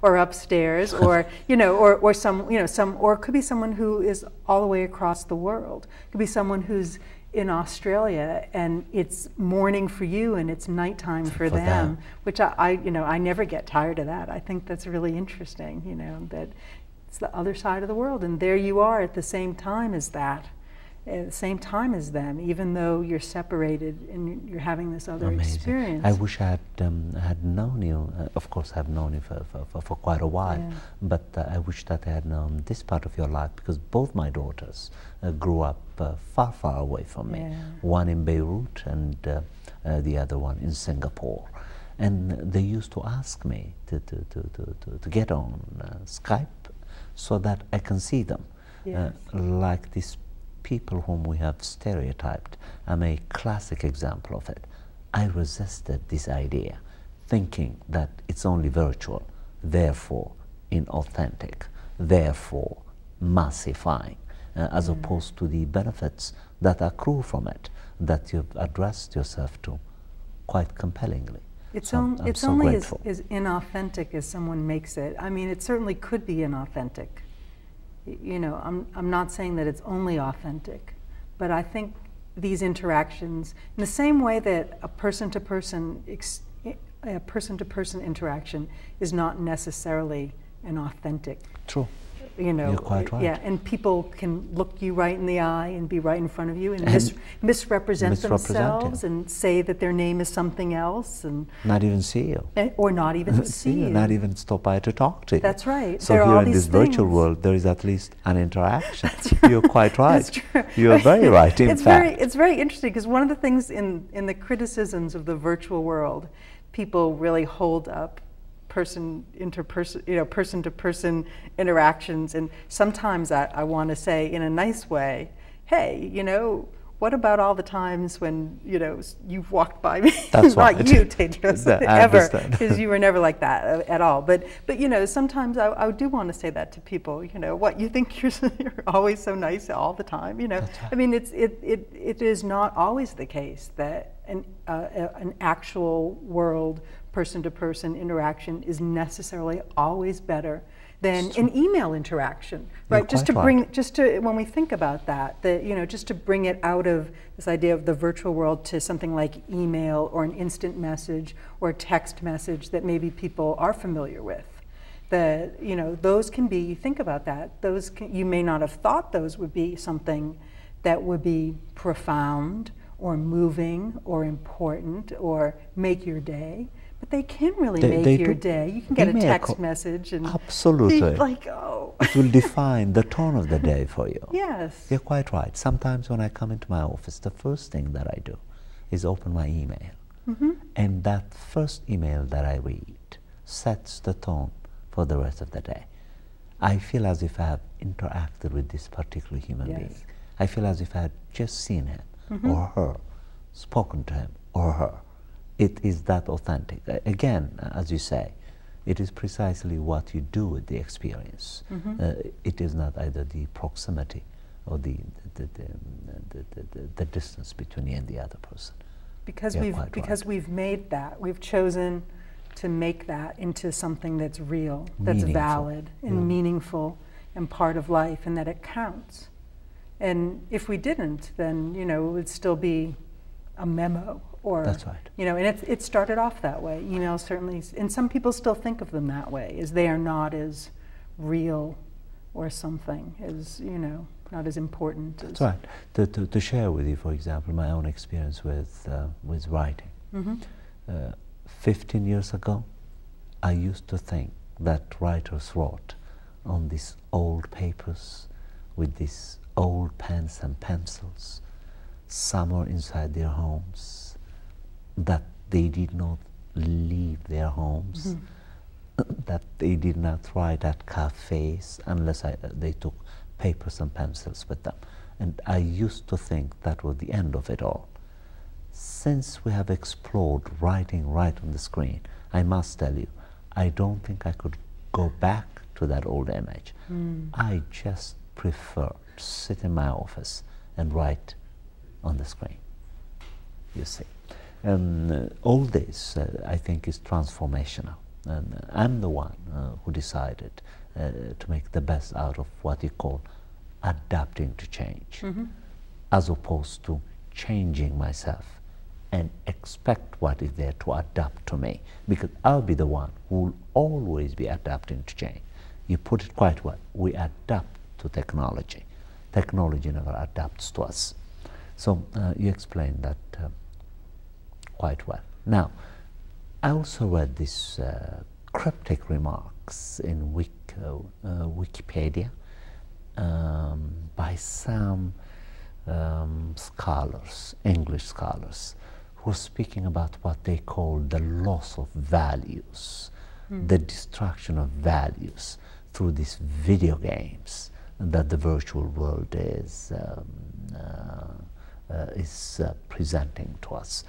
or upstairs, or or some or it could be someone who is all the way across the world. It could be someone who's in Australia and it's morning for you and it's nighttime for them, which I never get tired of that. I think that's really interesting, that it's the other side of the world, and there you are at the same time as that. At the same time as them, even though you're separated and you're having this other experience. I wish I had known you. Of course, I've known you for quite a while, but I wish that I had known this part of your life, because both my daughters grew up far, far away from me. One in Beirut and the other one in Singapore. And they used to ask me to get on Skype so that I can see them. Like this people whom we have stereotyped. I'm a classic example of it. I resisted this idea, thinking that it's only virtual, therefore inauthentic, therefore massifying, as opposed to the benefits that accrue from it, that you've addressed yourself to quite compellingly. It's only as inauthentic as someone makes it. I mean, it certainly could be inauthentic. I'm not saying that it's only authentic, but I think these interactions, in the same way that a person-to-person interaction is not necessarily an authentic. True. You're quite right. Yeah, and people can look you right in the eye and be right in front of you and misrepresent themselves and say that their name is something else, and not even see you, or not even see you, not even stop by to talk to you. That's right. So here in this virtual world, there is at least an interaction. That's right. You're quite right. That's true. You are very right. In fact, it's very interesting, because one of the things in the criticisms of the virtual world, people really hold up person-to-person interactions, and sometimes I want to say in a nice way, hey, what about all the times when you've walked by me? That's not right. you, Tedros, ever, because you were never like that at all. But sometimes I do want to say that to people. What, you think you're always so nice all the time? Right. I mean, it is not always the case that an actual world person-to-person interaction is necessarily always better than an email interaction, right? Just to when we think about that, just to bring it out of this idea of the virtual world to something like email or an instant message or a text message that maybe people are familiar with. Those can be, think about that, you may not have thought those would be something that would be profound or moving or important or make your day. But they can really make your day. You can get a text message and absolutely be like, oh. It will define the tone of the day for you. Yes. You're quite right. Sometimes when I come into my office, the first thing that I do is open my email. And that first email that I read sets the tone for the rest of the day. I feel as if I have interacted with this particular human being. I feel as if I had just seen him or her, spoken to him or her. It is that authentic. Again, as you say, it is precisely what you do with the experience. It is not either the proximity or the distance between you and the other person. Because we've made that, we've chosen to make that into something that's real, that's valid and meaningful and part of life, and that it counts. And if we didn't, then it would still be a memo. That's right. And it started off that way. Email certainly, and some people still think of them that way, as they are not as real or something, as not as important. That's right. To share with you, for example, my own experience with writing. 15 years ago, I used to think that writers wrote on these old papers with these old pens and pencils, somewhere inside their homes, that they did not leave their homes, that they did not write at cafes unless they took papers and pencils with them. And I used to think that was the end of it all. Since we have explored writing right on the screen, I must tell you, I don't think I could go back to that old image. I just prefer to sit in my office and write on the screen, you see. All this, I think, is transformational. And I'm the one who decided to make the best out of what you call adapting to change, as opposed to changing myself and expect what is there to adapt to me, because I'll be the one who will always be adapting to change. You put it quite well. We adapt to technology. Technology never adapts to us. So you explained that quite well. Now, I also read these cryptic remarks in Wikipedia by some scholars, English scholars, who are speaking about what they call the loss of values, the destruction of values through these video games that the virtual world is presenting to us.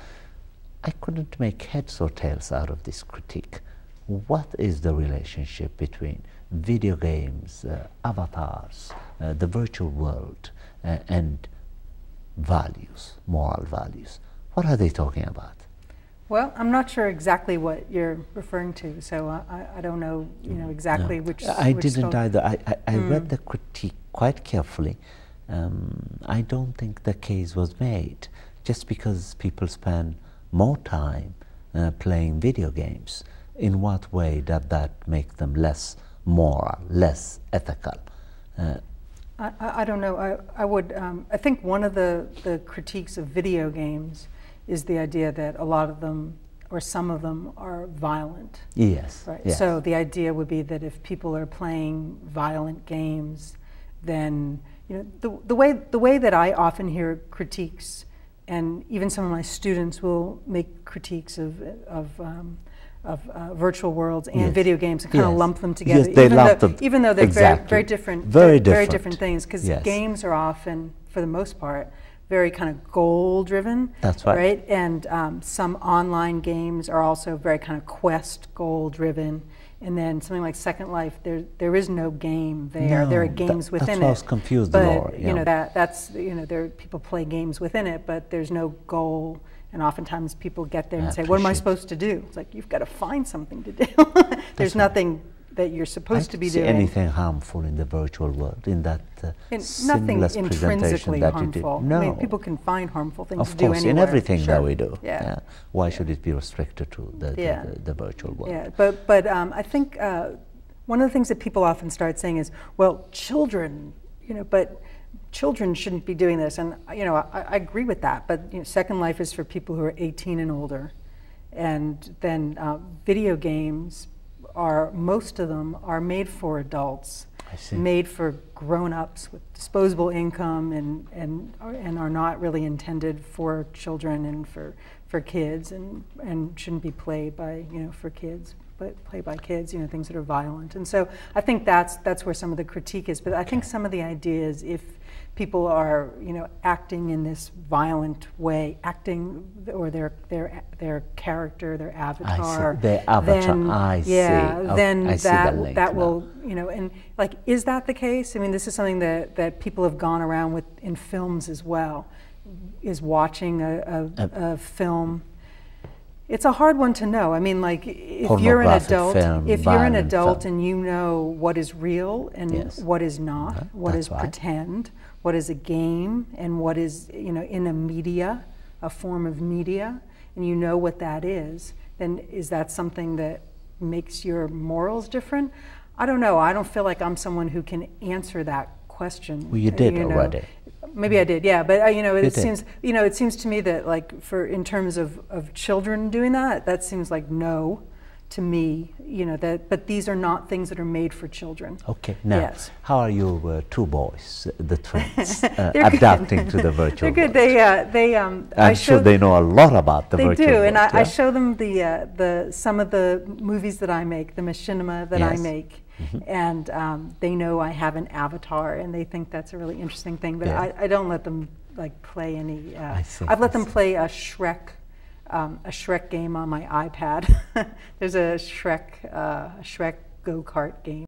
I couldn't make heads or tails out of this critique. What is the relationship between video games, avatars, the virtual world, and values, moral values? What are they talking about? Well, I'm not sure exactly what you're referring to, so I don't know, exactly which. I didn't either. I read the critique quite carefully. I don't think the case was made just because people spend more time playing video games. In what way does that make them less moral, less ethical? I don't know. I think one of the critiques of video games is the idea that a lot of them, or some of them, are violent. Yes. Right. Yes. So the idea would be that if people are playing violent games, then the way that I often hear critiques, and even some of my students will make critiques of virtual worlds and video games and kind of lump them together, even though they're very different things, because games are often, for the most part, very kind of goal-driven. That's right. Right? And some online games are also very kind of quest goal-driven. And then something like Second Life, there is no game there. No, there are games within it. That's why I was confused, but Laura. That's there people play games within it, but there's no goal. And oftentimes people get there and say, "What am I supposed to do?" It's like, you've got to find something to do. There's nothing that you're supposed to be doing. Anything harmful in the virtual world, in that nothing seamless intrinsically presentation that harmful. you did? No. I mean, people can find harmful things to do Of course, anywhere. in everything that we do. Yeah. Why should it be restricted to the virtual world? Yeah, but I think one of the things that people often start saying is, well, children, but children shouldn't be doing this, and I agree with that. But Second Life is for people who are 18 and older, and then video games most of them are made for adults, made for grown-ups with disposable income, and are not really intended for children and for kids, and shouldn't be played by for kids, but played by kids, things that are violent. And so I think that's where some of the critique is. But I think some of the idea is, if people are acting in this violent way, or their character, their avatar, their avatar, then that will and like, is that the case? I mean, this is something that people have gone around with in films as well. Is watching a film. It's a hard one to know. I mean, like, if you're an adult, and you know what is real and what is not, what is pretend, what is a game, and what is in a media, a form of media, and you know what that is, then is that something that makes your morals different? I don't know. I don't feel like I'm someone who can answer that question. Well, you did already. Maybe I did, yeah. But it seems to me that, like, in terms of children doing that seems like no to me. But these are not things that are made for children. Okay. Now, how are your two boys, the twins, adapting to the virtual world? They're good. I'm sure they know a lot about the virtual world. They do, and I show them some of the movies that I make, the machinima that I make. And they know I have an avatar, and they think that's a really interesting thing. But I don't let them play any. I've let them play a Shrek game on my iPad. There's a Shrek go-kart game.